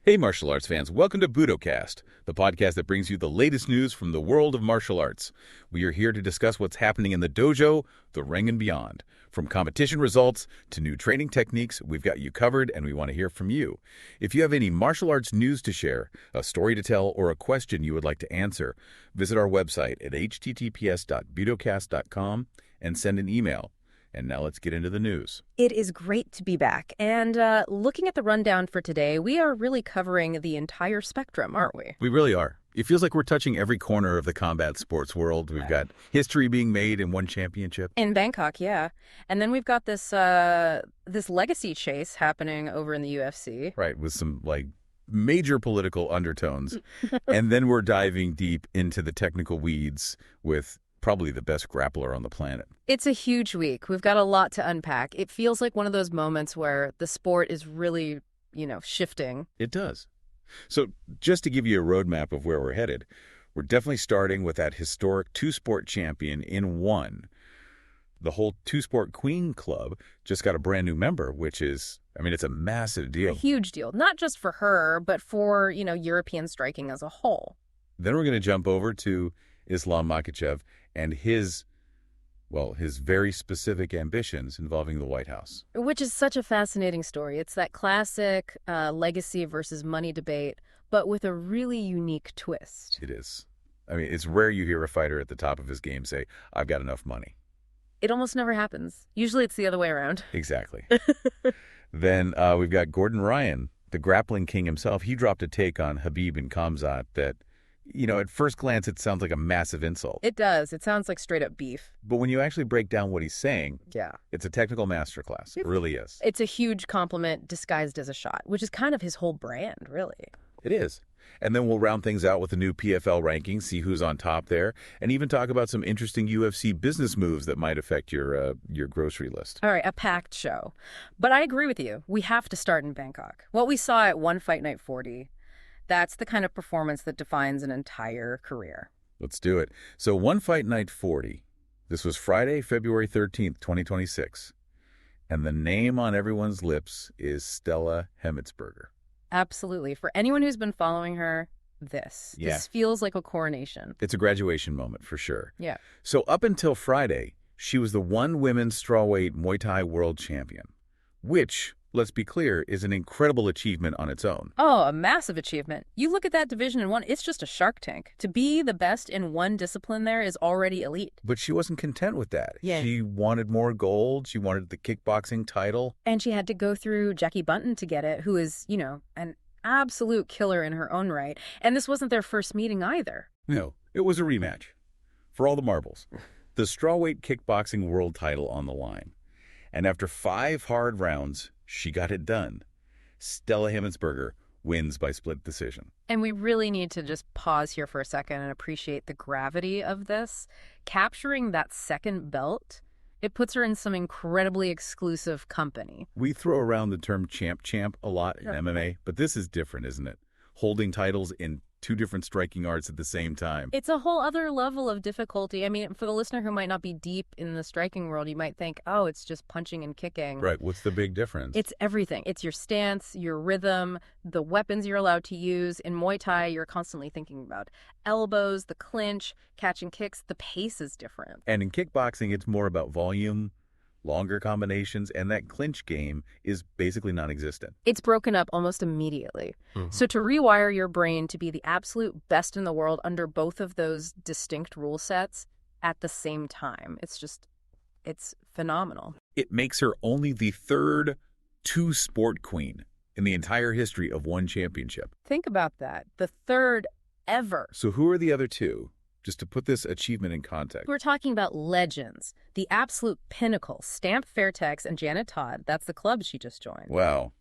Hey martial arts fans, welcome to Budocast, the podcast that brings you the latest news from the world of martial arts. We are here to discuss what's happening in the dojo, the ring, and beyond. From competition results to new training techniques, we've got you covered and we want to hear from you. If you have any martial arts news to share, a story to tell, or a question you would like to answer, visit our website at https.budocast.com and send an email. And now let's get into the news. It is great to be back. And looking at the rundown for today, we are really covering the entire spectrum, aren't we? We really are. It feels like we're touching every corner of the combat sports world. We've got history being made in one championship. In Bangkok, yeah. And then we've got this this legacy chase happening over in the UFC. Right, with some major political undertones. And then we're diving deep into the technical weeds with probably the best grappler on the planet. It's a huge week. We've got a lot to unpack. It feels like one of those moments where the sport is really, shifting. It does. So just to give you a roadmap of where we're headed, we're definitely starting with that historic two-sport champion in one. The whole two-sport Queen Club just got a brand new member, which is, it's a massive deal. A huge deal. Not just for her, but for, European striking as a whole. Then we're going to jump over to Islam Makhachev and his very specific ambitions involving the White House. Which is such a fascinating story. It's that classic legacy versus money debate, but with a really unique twist. It is. It's rare you hear a fighter at the top of his game say, I've got enough money. It almost never happens. Usually it's the other way around. Exactly. Then we've got Gordon Ryan, the grappling king himself. He dropped a take on Khabib and Khamzat that, at first glance, it sounds like a massive insult. It does. It sounds like straight up beef. But when you actually break down what he's saying, it's a technical masterclass. It really is. It's a huge compliment disguised as a shot, which is kind of his whole brand, really. It is. And then we'll round things out with the new PFL rankings, see who's on top there, and even talk about some interesting UFC business moves that might affect your grocery list. All right, a packed show. But I agree with you. We have to start in Bangkok. What we saw at One Fight Night 40, that's the kind of performance that defines an entire career. Let's do it. So One Fight Night 40, this was Friday, February 13th, 2026. And the name on everyone's lips is Stella Hemetsberger. Absolutely. For anyone who's been following her, this feels like a coronation. It's a graduation moment for sure. Yeah. So up until Friday, she was the one women's strawweight Muay Thai world champion, which, let's be clear, is an incredible achievement on its own. Oh, a massive achievement. You look at that division in one, it's just a Shark Tank. To be the best in one discipline there is already elite. But she wasn't content with that. Yeah. She wanted more gold. She wanted the kickboxing title. And she had to go through Jackie Bunton to get it, who is, an absolute killer in her own right. And this wasn't their first meeting either. No, it was a rematch. For all the marbles. The strawweight kickboxing world title on the line. And after 5 hard rounds, she got it done. Stella Hemetsberger wins by split decision. And we really need to just pause here for a second and appreciate the gravity of this. Capturing that second belt, it puts her in some incredibly exclusive company. We throw around the term champ a lot in MMA, but this is different, isn't it? Holding titles in 2 different striking arts at the same time. It's a whole other level of difficulty. For the listener who might not be deep in the striking world, you might think, oh, it's just punching and kicking. Right. What's the big difference? It's everything. It's your stance, your rhythm, the weapons you're allowed to use. In Muay Thai, you're constantly thinking about elbows, the clinch, catching kicks. The pace is different. And in kickboxing, it's more about volume, longer combinations, and that clinch game is basically non-existent. It's broken up almost immediately. Mm-hmm. So to rewire your brain to be the absolute best in the world under both of those distinct rule sets at the same time, it's phenomenal. It makes her only the 3rd two-sport queen in the entire history of one championship. Think about that. The 3rd ever. So who are the other 2? Just to put this achievement in context. We're talking about legends, the absolute pinnacle, Stamp Fairtex and Janet Todd. That's the club she just joined. Wow.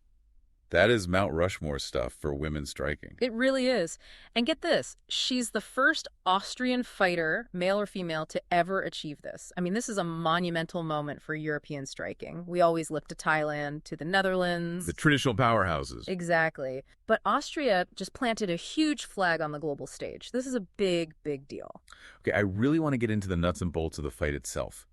That is Mount Rushmore stuff for women striking. It really is. And get this, she's the first Austrian fighter, male or female, to ever achieve this. This is a monumental moment for European striking. We always look to Thailand, to the Netherlands. The traditional powerhouses. Exactly. But Austria just planted a huge flag on the global stage. This is a big, big deal. Okay, I really want to get into the nuts and bolts of the fight itself.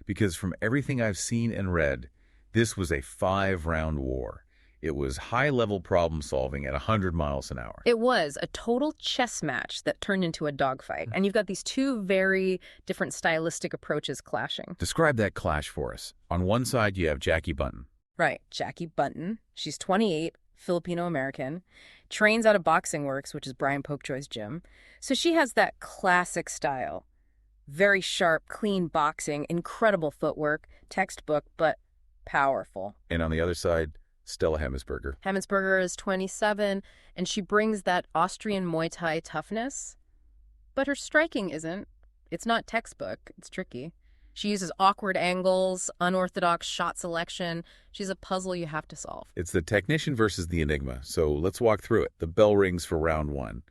Because from everything I've seen and read, this was a 5-round war. It was high-level problem-solving at 100 miles an hour. It was a total chess match that turned into a dogfight. And you've got these two very different stylistic approaches clashing. Describe that clash for us. On one side, you have Jackie Bunton. Right, Jackie Bunton. She's 28, Filipino-American, trains out of Boxing Works, which is Brian Popejoy's gym. So she has that classic style. Very sharp, clean boxing, incredible footwork, textbook, but powerful. And on the other side, Stella Hemetsberger. Hemetsberger is 27, and she brings that Austrian Muay Thai toughness. But her striking isn't. It's not textbook. It's tricky. She uses awkward angles, unorthodox shot selection. She's a puzzle you have to solve. It's the technician versus the enigma, so let's walk through it. The bell rings for round one.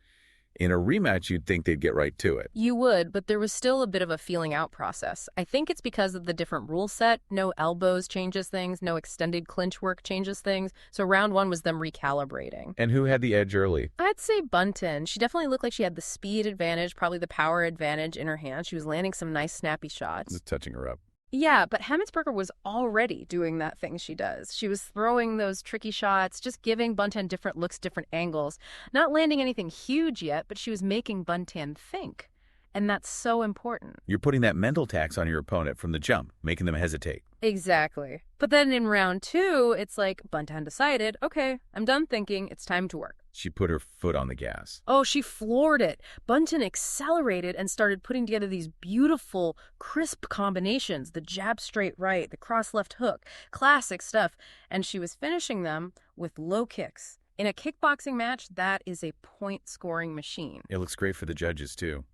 In a rematch, you'd think they'd get right to it. You would, but there was still a bit of a feeling out process. I think it's because of the different rule set. No elbows changes things. No extended clinch work changes things. So round one was them recalibrating. And who had the edge early? I'd say Bunton. She definitely looked like she had the speed advantage, probably the power advantage in her hand. She was landing some nice snappy shots. Just touching her up. Yeah, but Hemetsberger was already doing that thing she does. She was throwing those tricky shots, just giving Buntan different looks, different angles. Not landing anything huge yet, but she was making Buntan think. And that's so important. You're putting that mental tax on your opponent from the jump, making them hesitate. Exactly. But then in round two, it's like Buntan decided, okay, I'm done thinking. It's time to work. She put her foot on the gas. Oh, she floored it. Buntan accelerated and started putting together these beautiful, crisp combinations. The jab straight right, the cross left hook, classic stuff. And she was finishing them with low kicks. In a kickboxing match, that is a point-scoring machine. It looks great for the judges, too.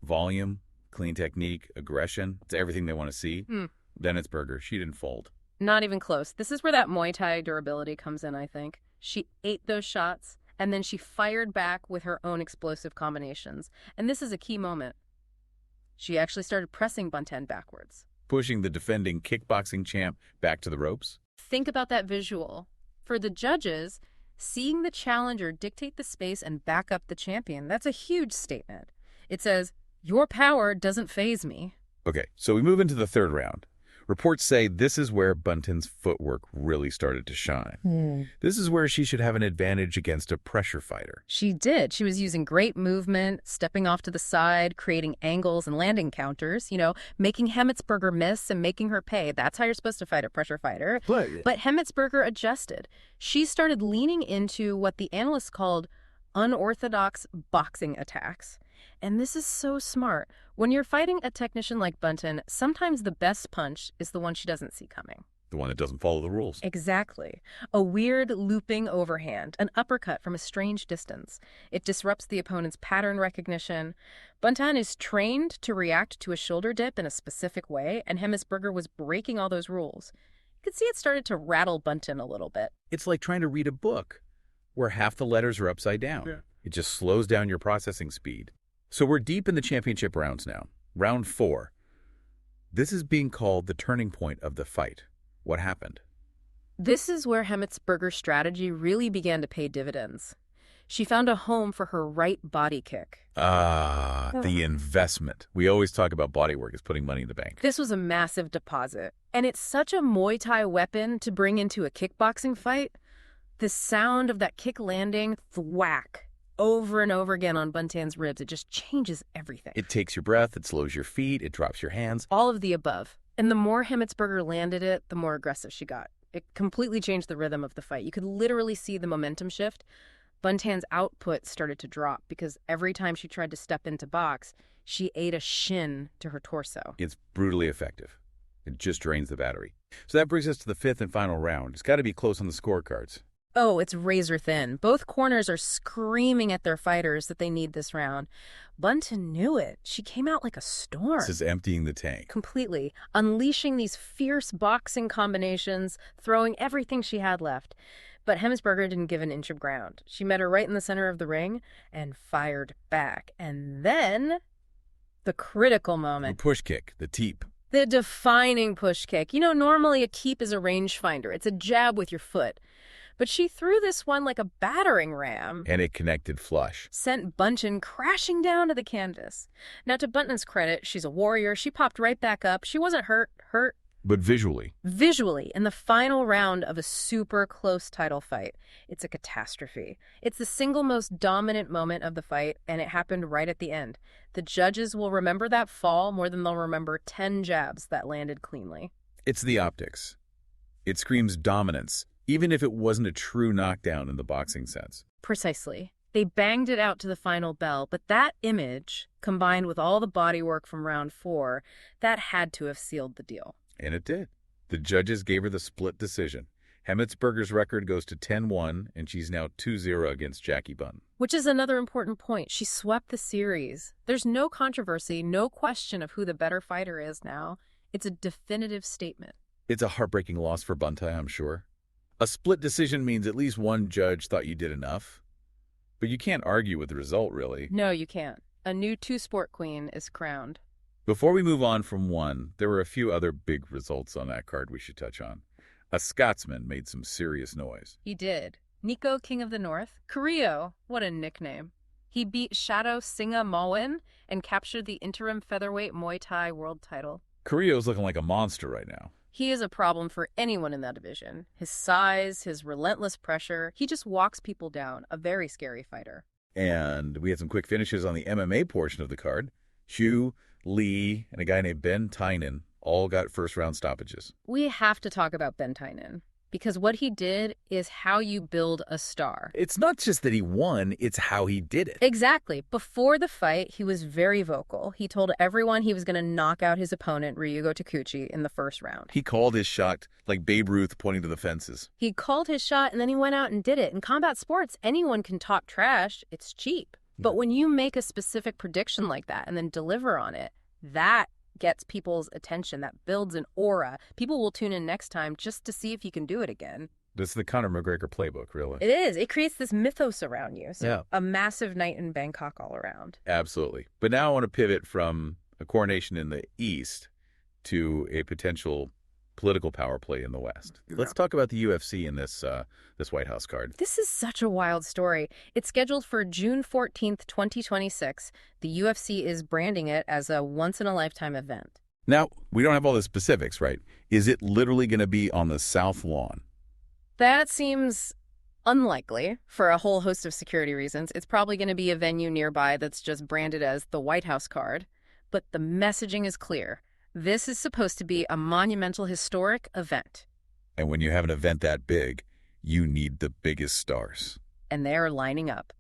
Volume, clean technique, aggression. It's everything they want to see. Then it's Berger. She didn't fold. Not even close. This is where that Muay Thai durability comes in, I think. She ate those shots, and then she fired back with her own explosive combinations. And this is a key moment. She actually started pressing Buntan backwards. Pushing the defending kickboxing champ back to the ropes. Think about that visual. For the judges, seeing the challenger dictate the space and back up the champion, that's a huge statement. It says, your power doesn't faze me. Okay, so we move into the third round. Reports say this is where Bunton's footwork really started to shine. This is where she should have an advantage against a pressure fighter. She did. She was using great movement, stepping off to the side, creating angles and landing counters, making Hemetsberger miss and making her pay. That's how you're supposed to fight a pressure fighter. But Hemetsberger adjusted. She started leaning into what the analysts called unorthodox boxing attacks. And this is so smart. When you're fighting a technician like Bunton, sometimes the best punch is the one she doesn't see coming. The one that doesn't follow the rules. Exactly. A weird looping overhand, an uppercut from a strange distance. It disrupts the opponent's pattern recognition. Bunton is trained to react to a shoulder dip in a specific way, and Hemetsberger was breaking all those rules. You could see it started to rattle Bunton a little bit. It's like trying to read a book where half the letters are upside down. Yeah. It just slows down your processing speed. So we're deep in the championship rounds now. Round 4. This is being called the turning point of the fight. What happened? This is where Hemetsberger's strategy really began to pay dividends. She found a home for her right body kick. The investment. We always talk about body work as putting money in the bank. This was a massive deposit. And it's such a Muay Thai weapon to bring into a kickboxing fight. The sound of that kick landing, thwack, over and over again on Buntan's ribs, it just changes everything. It takes your breath, it slows your feet, it drops your hands. All of the above. And the more Hemetsberger landed it, the more aggressive she got. It completely changed the rhythm of the fight. You could literally see the momentum shift. Buntan's output started to drop because every time she tried to step into box, she ate a shin to her torso. It's brutally effective. It just drains the battery. So that brings us to the 5th and final round. It's got to be close on the scorecards. Oh, it's razor thin. Both corners are screaming at their fighters that they need this round. Bunton knew it. She came out like a storm. This is emptying the tank. Completely. Unleashing these fierce boxing combinations, throwing everything she had left. But Hemetsberger didn't give an inch of ground. She met her right in the center of the ring and fired back. And then the critical moment. The push kick, the teep. The defining push kick. Normally a keep is a rangefinder. It's a jab with your foot. But she threw this one like a battering ram. And it connected flush. Sent Bunton crashing down to the canvas. Now, to Bunton's credit, she's a warrior. She popped right back up. She wasn't hurt. But visually. Visually, in the final round of a super close title fight, it's a catastrophe. It's the single most dominant moment of the fight, and it happened right at the end. The judges will remember that fall more than they'll remember 10 jabs that landed cleanly. It's the optics. It screams dominance, even if it wasn't a true knockdown in the boxing sense. Precisely. They banged it out to the final bell, but that image, combined with all the bodywork from round 4, that had to have sealed the deal. And it did. The judges gave her the split decision. Hemetsberger's record goes to 10-1, and she's now 2-0 against Jackie Bunn. Which is another important point. She swept the series. There's no controversy, no question of who the better fighter is now. It's a definitive statement. It's a heartbreaking loss for Buntai, I'm sure. A split decision means at least one judge thought you did enough. But you can't argue with the result, really. No, you can't. A new two-sport queen is crowned. Before we move on from one, there were a few other big results on that card we should touch on. A Scotsman made some serious noise. He did. Nico, King of the North. Carrillo, what a nickname. He beat Shadow Singa Mawin and captured the interim featherweight Muay Thai world title. Carrillo's looking like a monster right now. He is a problem for anyone in that division. His size, his relentless pressure, he just walks people down. A very scary fighter. And we had some quick finishes on the MMA portion of the card. Hugh, Lee, and a guy named Ben Tynan all got first-round stoppages. We have to talk about Ben Tynan, because what he did is how you build a star. It's not just that he won, it's how he did it. Exactly. Before the fight, he was very vocal. He told everyone he was going to knock out his opponent, Ryugo Takuchi, in the first round. He called his shot like Babe Ruth pointing to the fences. He called his shot, and then he went out and did it. In combat sports, anyone can talk trash. It's cheap. But when you make a specific prediction like that and then deliver on it, that gets people's attention. That builds an aura. People will tune in next time just to see if you can do it again. This is the Conor McGregor playbook, really. It is. It creates this mythos around you. So yeah. A massive night in Bangkok all around. Absolutely. But now I want to pivot from a coronation in the East to a potential political power play in the West. Let's talk about the UFC in this White House card. This is such a wild story. It's scheduled for June 14th, 2026. The UFC is branding it as a once-in-a-lifetime event. Now, we don't have all the specifics, right? Is it literally going to be on the South Lawn? That seems unlikely for a whole host of security reasons. It's probably going to be a venue nearby that's just branded as the White House card. But the messaging is clear. This is supposed to be a monumental, historic event. And when you have an event that big, you need the biggest stars. And they're lining up.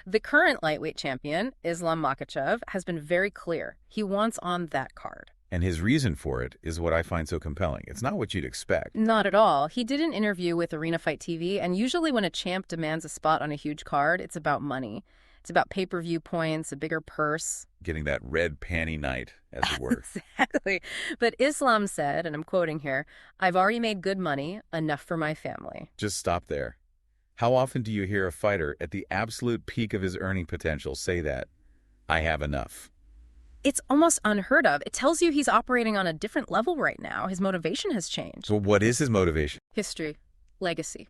The current lightweight champion, Islam Makhachev, has been very clear. He wants on that card. And his reason for it is what I find so compelling. It's not what you'd expect. Not at all. He did an interview with Arena Fight TV, and usually when a champ demands a spot on a huge card, it's about money. It's about pay-per-view points, a bigger purse. Getting that red panty night, as it were. Exactly. But Islam said, and I'm quoting here, "I've already made good money, enough for my family." Just stop there. How often do you hear a fighter at the absolute peak of his earning potential say that? I have enough. It's almost unheard of. It tells you he's operating on a different level right now. His motivation has changed. So what is his motivation? History. Legacy.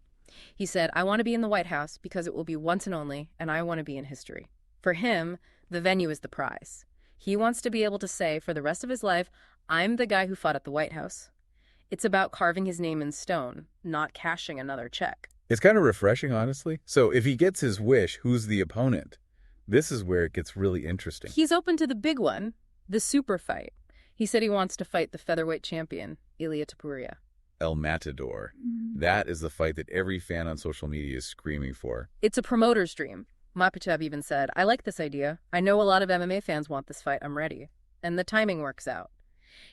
He said, "I want to be in the White House because it will be once and only, and I want to be in history." For him, the venue is the prize. He wants to be able to say for the rest of his life, "I'm the guy who fought at the White House." It's about carving his name in stone, not cashing another check. It's kind of refreshing, honestly. So if he gets his wish, who's the opponent? This is where it gets really interesting. He's open to the big one, the super fight. He said he wants to fight the featherweight champion, Ilia Topuria. El Matador. That is the fight that every fan on social media is screaming for. It's a promoter's dream. Makhachev even said, "I like this idea. I know a lot of MMA fans want this fight. I'm ready." And the timing works out.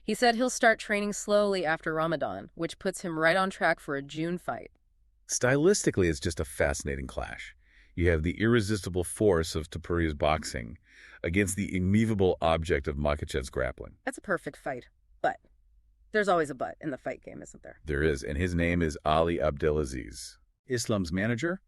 He said he'll start training slowly after Ramadan, which puts him right on track for a June fight. Stylistically, it's just a fascinating clash. You have the irresistible force of Topuria's boxing against the immovable object of Makhachev's grappling. That's a perfect fight. But there's always a but in the fight game, isn't there? There is, and his name is Ali Abdelaziz, Islam's manager.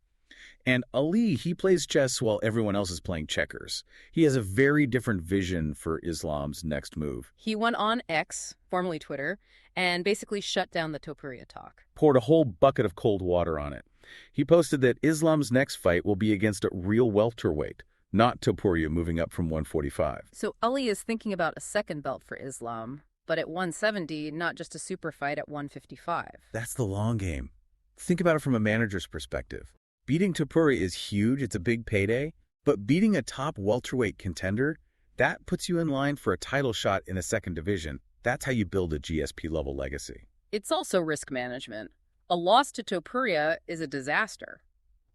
And Ali, he plays chess while everyone else is playing checkers. He has a very different vision for Islam's next move. He went on X, formerly Twitter, and basically shut down the Topuria talk. Poured a whole bucket of cold water on it. He posted that Islam's next fight will be against a real welterweight, not Topuria moving up from 145. So Ali is thinking about a second belt for Islam. but at 170, not just a super fight at 155. That's the long game. Think about it from a manager's perspective. Beating Topuria is huge, it's a big payday, but beating a top welterweight contender, that puts you in line for a title shot in a second division. That's how you build a GSP-level legacy. It's also risk management. A loss to Topuria is a disaster.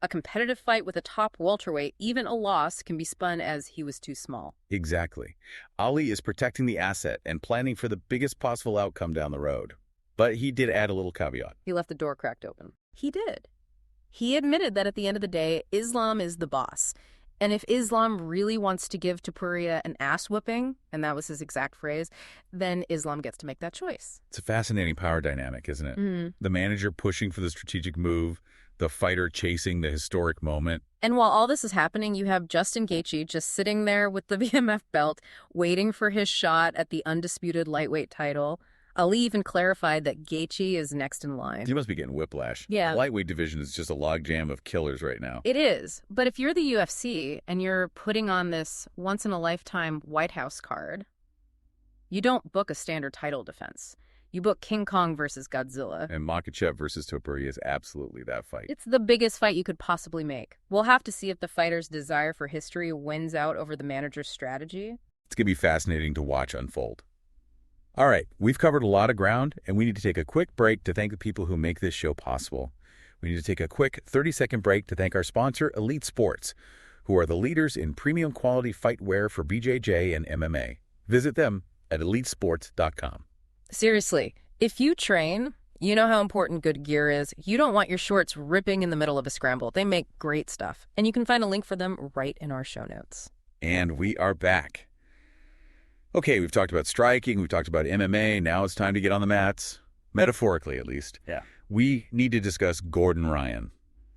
A competitive fight with a top welterweight, even a loss, can be spun as he was too small. Exactly. Ali is protecting the asset and planning for the biggest possible outcome down the road. But he did add a little caveat. He left the door cracked open. He did. He admitted that at the end of the day, Islam is the boss. And if Islam really wants to give Topuria an ass whooping, and that was his exact phrase, then Islam gets to make that choice. It's a fascinating power dynamic, isn't it? Mm-hmm. The manager pushing for the strategic move, the fighter chasing the historic moment. And while all this is happening, you have Justin Gaethje just sitting there with the VMF belt, waiting for his shot at the undisputed lightweight title. Ali even clarified that Gaethje is next in line. He must be getting whiplash. Yeah. The lightweight division is just a logjam of killers right now. It is. But if you're the UFC and you're putting on this once-in-a-lifetime White House card, you don't book a standard title defense. You book King Kong versus Godzilla. And Makhachev versus Topuria is absolutely that fight. It's the biggest fight you could possibly make. We'll have to see if the fighter's desire for history wins out over the manager's strategy. It's going to be fascinating to watch unfold. All right, we've covered a lot of ground, and we need to take a quick break to thank the people who make this show possible. We need to take a quick 30-second break to thank our sponsor, Elite Sports, who are the leaders in premium quality fight wear for BJJ and MMA. Visit them at elitesports.com. Seriously, if you train, you know how important good gear is. You don't want your shorts ripping in the middle of a scramble. They make great stuff, and you can find a link for them right in our show notes. And we are back. Okay, we've talked about striking, we've talked about MMA, now it's time to get on the mats, metaphorically at least. Yeah. We need to discuss Gordon Ryan.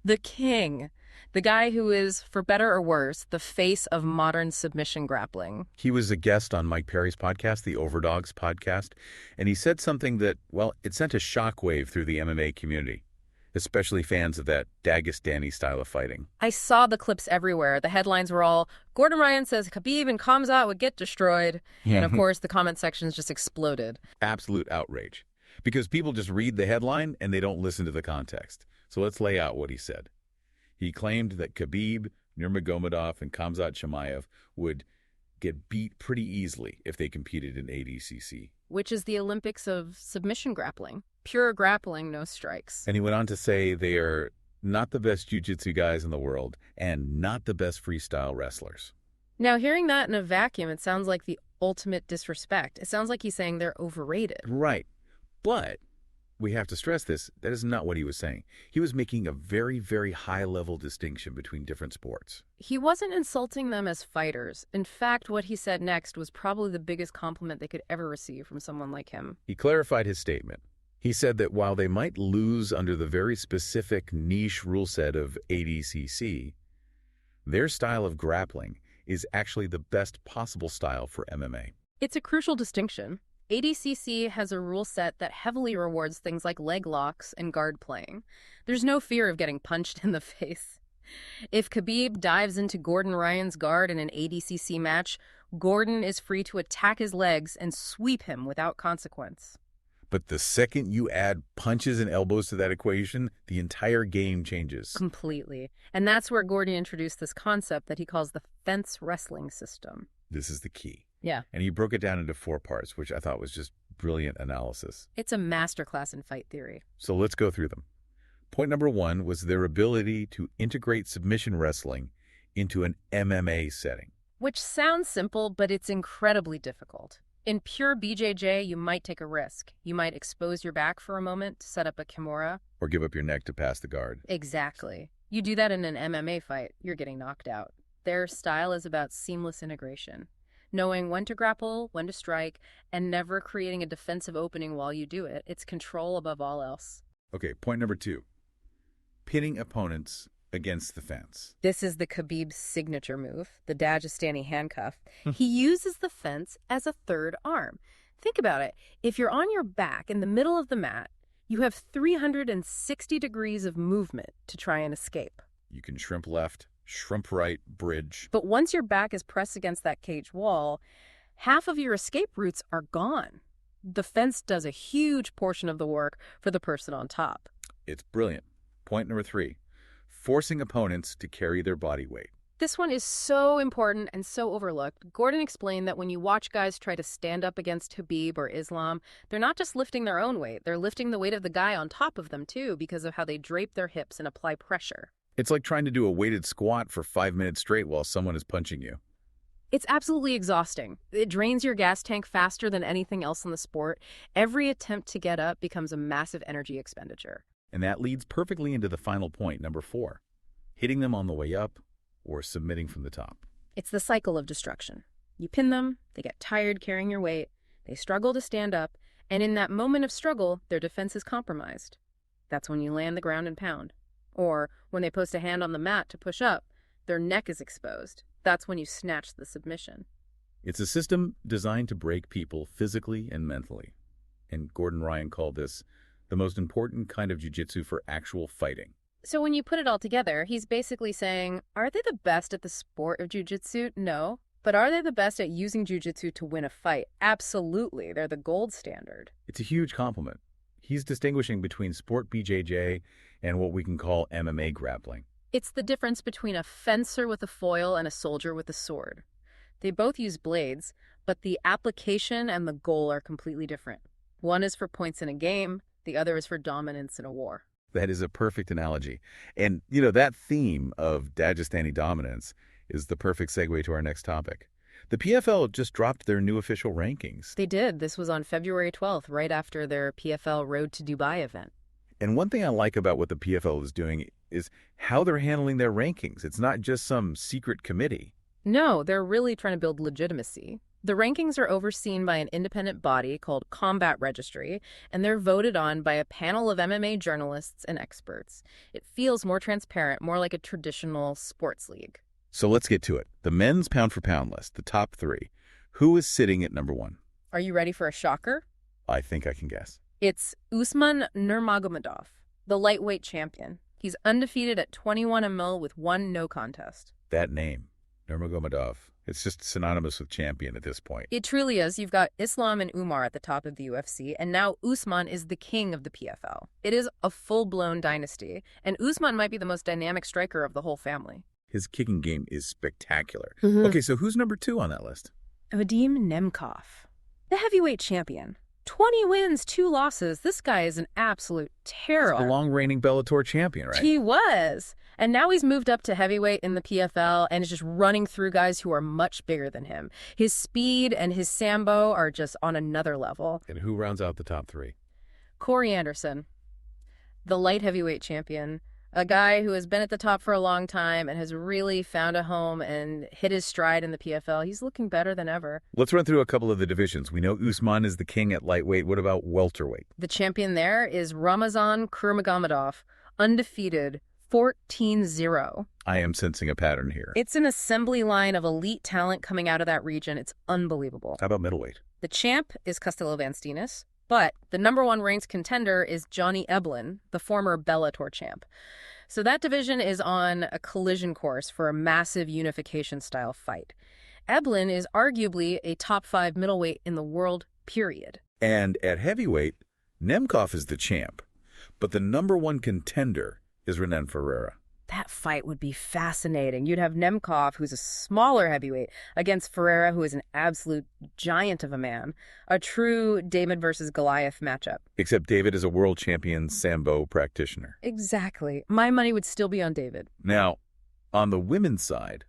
The king, the guy who is, for better or worse, the face of modern submission grappling. He was a guest on Mike Perry's podcast, the Overdogs podcast, and he said something that, well, it sent a shockwave through the MMA community, especially fans of that Dagestani style of fighting. I saw the clips everywhere. The headlines were all, Gordon Ryan says Khabib and Khamzat would get destroyed. Yeah. And of course, the comment sections just exploded. Absolute outrage. Because people just read the headline and they don't listen to the context. So let's lay out what he said. He claimed that Khabib, Nurmagomedov, and Khamzat Chimaev would get beat pretty easily if they competed in ADCC. Which is the Olympics of submission grappling. Pure grappling, no strikes. And he went on to say they are not the best jiu-jitsu guys in the world and not the best freestyle wrestlers. Now, hearing that in a vacuum, it sounds like the ultimate disrespect. It sounds like he's saying they're overrated. Right. But we have to stress this. That is not what he was saying. He was making a very, very high-level distinction between different sports. He wasn't insulting them as fighters. In fact, what he said next was probably the biggest compliment they could ever receive from someone like him. He clarified his statement. He said that while they might lose under the very specific niche rule set of ADCC, their style of grappling is actually the best possible style for MMA. It's a crucial distinction. ADCC has a rule set that heavily rewards things like leg locks and guard playing. There's no fear of getting punched in the face. If Khabib dives into Gordon Ryan's guard in an ADCC match, Gordon is free to attack his legs and sweep him without consequence. But the second you add punches and elbows to that equation, the entire game changes. Completely. And that's where Gordon introduced this concept that he calls the fence wrestling system. This is the key. Yeah. And he broke it down into 4 parts, which I thought was just brilliant analysis. It's a masterclass in fight theory. So let's go through them. Point number 1 was their ability to integrate submission wrestling into an MMA setting. Which sounds simple, but it's incredibly difficult. In pure BJJ, you might take a risk. You might expose your back for a moment to set up a kimura. Or give up your neck to pass the guard. Exactly. You do that in an MMA fight, you're getting knocked out. Their style is about seamless integration. Knowing when to grapple, when to strike, and never creating a defensive opening while you do it. It's control above all else. Okay, point number 2. Pitting opponents against the fence. This is the Khabib's signature move, the Dagestani handcuff. He uses the fence as a third arm. Think about it. If you're on your back in the middle of the mat, you have 360 degrees of movement to try and escape. You can shrimp left, shrimp right, bridge. But once your back is pressed against that cage wall, half of your escape routes are gone. The fence does a huge portion of the work for the person on top. It's brilliant. Point number 3, forcing opponents to carry their body weight. This one is so important and so overlooked. Gordon explained that when you watch guys try to stand up against Khabib or Islam, they're not just lifting their own weight, they're lifting the weight of the guy on top of them too because of how they drape their hips and apply pressure. It's like trying to do a weighted squat for 5 minutes straight while someone is punching you. It's absolutely exhausting. It drains your gas tank faster than anything else in the sport. Every attempt to get up becomes a massive energy expenditure. And that leads perfectly into the final point, number 4, hitting them on the way up or submitting from the top. It's the cycle of destruction. You pin them, they get tired carrying your weight, they struggle to stand up, and in that moment of struggle, their defense is compromised. That's when you land the ground and pound. Or when they post a hand on the mat to push up, their neck is exposed. That's when you snatch the submission. It's a system designed to break people physically and mentally. And Gordon Ryan called this the most important kind of jiu-jitsu for actual fighting. So when you put it all together, he's basically saying, are they the best at the sport of jiu-jitsu? No. But are they the best at using jiu-jitsu to win a fight? Absolutely. They're the gold standard. It's a huge compliment. He's distinguishing between sport BJJ and what we can call MMA grappling. It's the difference between a fencer with a foil and a soldier with a sword. They both use blades, but the application and the goal are completely different. One is for points in a game, the other is for dominance in a war. That is a perfect analogy. And, you know, that theme of Dagestani dominance is the perfect segue to our next topic. The PFL just dropped their new official rankings. They did. This was on February 12th, right after their PFL Road to Dubai event. And one thing I like about what the PFL is doing is how they're handling their rankings. It's not just some secret committee. No, they're really trying to build legitimacy. The rankings are overseen by an independent body called Combat Registry, and they're voted on by a panel of MMA journalists and experts. It feels more transparent, more like a traditional sports league. So let's get to it. The men's pound-for-pound list, the top 3. Who is sitting at number 1? Are you ready for a shocker? I think I can guess. It's Usman Nurmagomedov, the lightweight champion. He's undefeated at 21 ml with 1 no contest. That name, Nurmagomedov, it's just synonymous with champion at this point. It truly is. You've got Islam and Umar at the top of the UFC, and now Usman is the king of the PFL. It is a full-blown dynasty, and Usman might be the most dynamic striker of the whole family. His kicking game is spectacular. Okay, so who's number 2 on that list? Vadim Nemkov, the heavyweight champion. 20 wins, 2 losses. This guy is an absolute terror. He's the long-reigning Bellator champion, right? He was. And now he's moved up to heavyweight in the PFL and is just running through guys who are much bigger than him. His speed and his sambo are just on another level. And who rounds out the top 3? Corey Anderson, the light heavyweight champion. A guy who has been at the top for a long time and has really found a home and hit his stride in the PFL. He's looking better than ever. Let's run through a couple of the divisions. We know Usman is the king at lightweight. What about welterweight? The champion there is Ramazan Nurmagomedov, undefeated, 14-0. I am sensing a pattern here. It's an assembly line of elite talent coming out of that region. It's unbelievable. How about middleweight? The champ is Costello Van Steenis, but the number 1 ranked contender is Johnny Eblen, the former Bellator champ. So that division is on a collision course for a massive unification-style fight. Eblen is arguably a top 5 middleweight in the world, period. And at heavyweight, Nemkov is the champ, but the number 1 contender is Renan Ferreira. That fight would be fascinating. You'd have Nemkov, who's a smaller heavyweight, against Ferreira, who is an absolute giant of a man. A true David versus Goliath matchup. Except David is a world champion Sambo practitioner. Exactly. My money would still be on David. Now, on the women's side,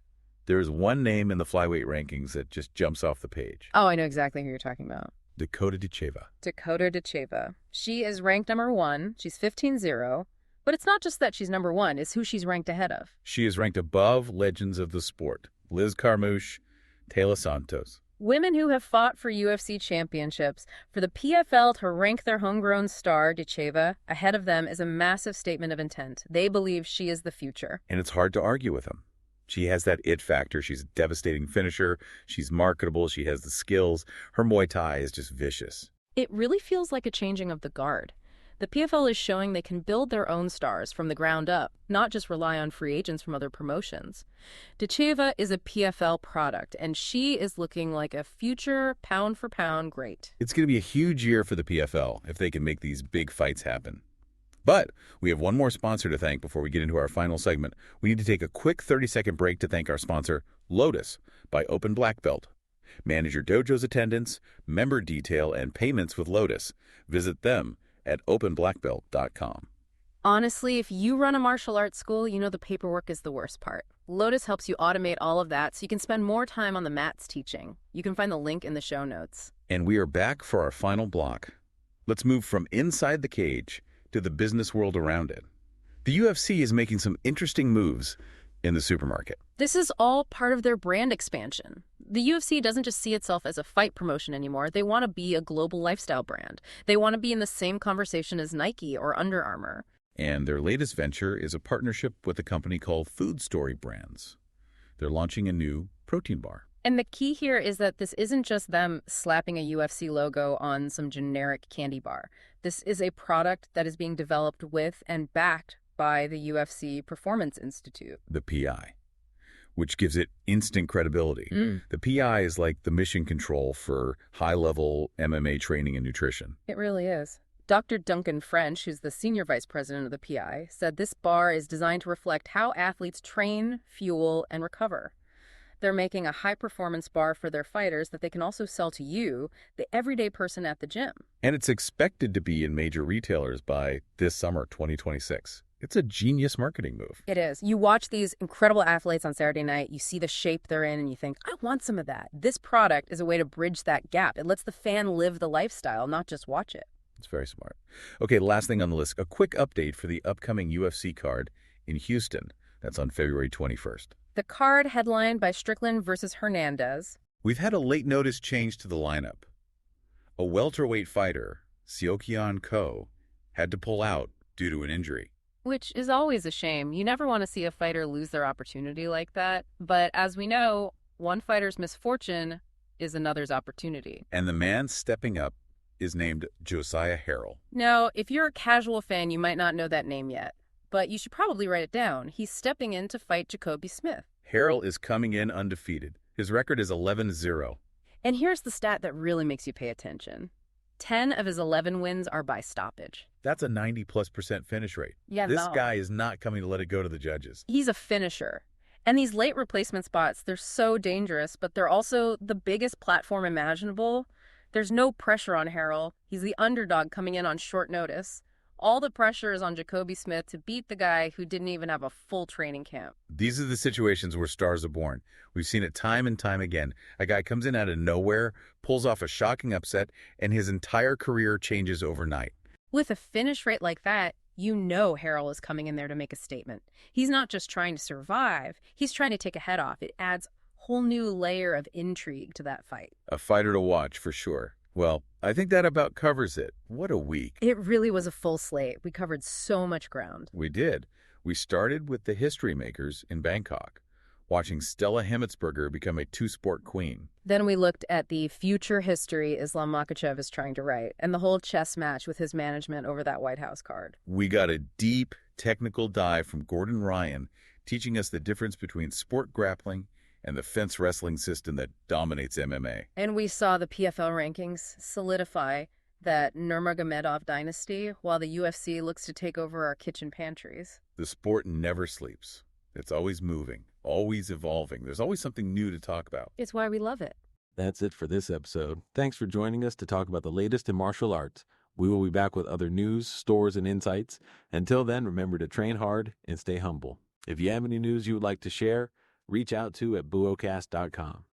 there's one name in the flyweight rankings that just jumps off the page. Oh, I know exactly who you're talking about. Dakota Dicheva. Dakota Dicheva. She is ranked number 1. She's 15-0. But it's not just that she's number 1, it's who she's ranked ahead of. She is ranked above legends of the sport. Liz Carmouche, Taylor Santos. Women who have fought for UFC championships. For the PFL to rank their homegrown star, Dicheva, ahead of them is a massive statement of intent. They believe she is the future. And it's hard to argue with them. She has that it factor. She's a devastating finisher. She's marketable. She has the skills. Her Muay Thai is just vicious. It really feels like a changing of the guard. The PFL is showing they can build their own stars from the ground up, not just rely on free agents from other promotions. Ducheva is a PFL product, and she is looking like a future pound-for-pound great. It's going to be a huge year for the PFL if they can make these big fights happen. But we have one more sponsor to thank before we get into our final segment. We need to take a quick 30-second break to thank our sponsor, Lotus, by Open Black Belt. Manage your dojo's attendance, member detail, and payments with Lotus. Visit them at openblackbelt.com. Honestly, if you run a martial arts school, you know the paperwork is the worst part. Lotus helps you automate all of that so you can spend more time on the mats teaching. You can find the link in the show notes. And we are back for our final block. Let's move from inside the cage to the business world around it. The UFC is making some interesting moves in the supermarket. This is all part of their brand expansion. The UFC doesn't just see itself as a fight promotion anymore. They want to be a global lifestyle brand. They want to be in the same conversation as Nike or Under Armour. And their latest venture is a partnership with a company called Food Story Brands. They're launching a new protein bar. And the key here is that this isn't just them slapping a UFC logo on some generic candy bar. This is a product that is being developed with and backed by the UFC Performance Institute. The PI, which gives it instant credibility. The PI is like the mission control for high-level MMA training and nutrition. It really is. Dr. Duncan French, who's the senior vice president of the PI, said this bar is designed to reflect how athletes train, fuel, and recover. They're making a high-performance bar for their fighters that they can also sell to you, the everyday person at the gym. And it's expected to be in major retailers by this summer, 2026. It's a genius marketing move. It is. You watch these incredible athletes on Saturday night, you see the shape they're in, and you think, I want some of that. This product is a way to bridge that gap. It lets the fan live the lifestyle, not just watch it. It's very smart. Okay, last thing on the list, a quick update for the upcoming UFC card in Houston. That's on February 21st. The card headlined by Strickland versus Hernandez. We've had a late notice change to the lineup. A welterweight fighter, Seokyeon Ko, had to pull out due to an injury. Which is always a shame. You never want to see a fighter lose their opportunity like that. But as we know, one fighter's misfortune is another's opportunity. And the man stepping up is named Josiah Harrell. Now, if you're a casual fan, you might not know that name yet. But you should probably write it down. He's stepping in to fight Jacoby Smith. Harrell is coming in undefeated. His record is 11-0. And here's the stat that really makes you pay attention. 10 of his 11 wins are by stoppage. That's a 90+% finish rate. Yeah, This guy is not coming to let it go to the judges. He's a finisher. And these late replacement spots, they're so dangerous, but they're also the biggest platform imaginable. There's no pressure on Harrell. He's the underdog coming in on short notice. All the pressure is on Jacoby Smith to beat the guy who didn't even have a full training camp. These are the situations where stars are born. We've seen it time and time again. A guy comes in out of nowhere, pulls off a shocking upset, and his entire career changes overnight. With a finish rate like that, you know Harrell is coming in there to make a statement. He's not just trying to survive, he's trying to take a head off. It adds a whole new layer of intrigue to that fight. A fighter to watch, for sure. Well, I think that about covers it. What a week. It really was a full slate. We covered so much ground. We did. We started with the history makers in Bangkok, watching Stella Hemetsberger become a two-sport queen. Then we looked at the future history Islam Makhachev is trying to write, and the whole chess match with his management over that White House card. We got a deep technical dive from Gordon Ryan, teaching us the difference between sport grappling and the fence wrestling system that dominates MMA. And we saw the PFL rankings solidify that Nurmagomedov dynasty, while the UFC looks to take over our kitchen pantries. The sport never sleeps. It's always moving, always evolving. There's always something new to talk about. It's why we love it. That's it for this episode. Thanks for joining us to talk about the latest in martial arts. We will be back with other news, stories, and insights. Until then, remember to train hard and stay humble. If you have any news you would like to share, reach out to at Budocast.com.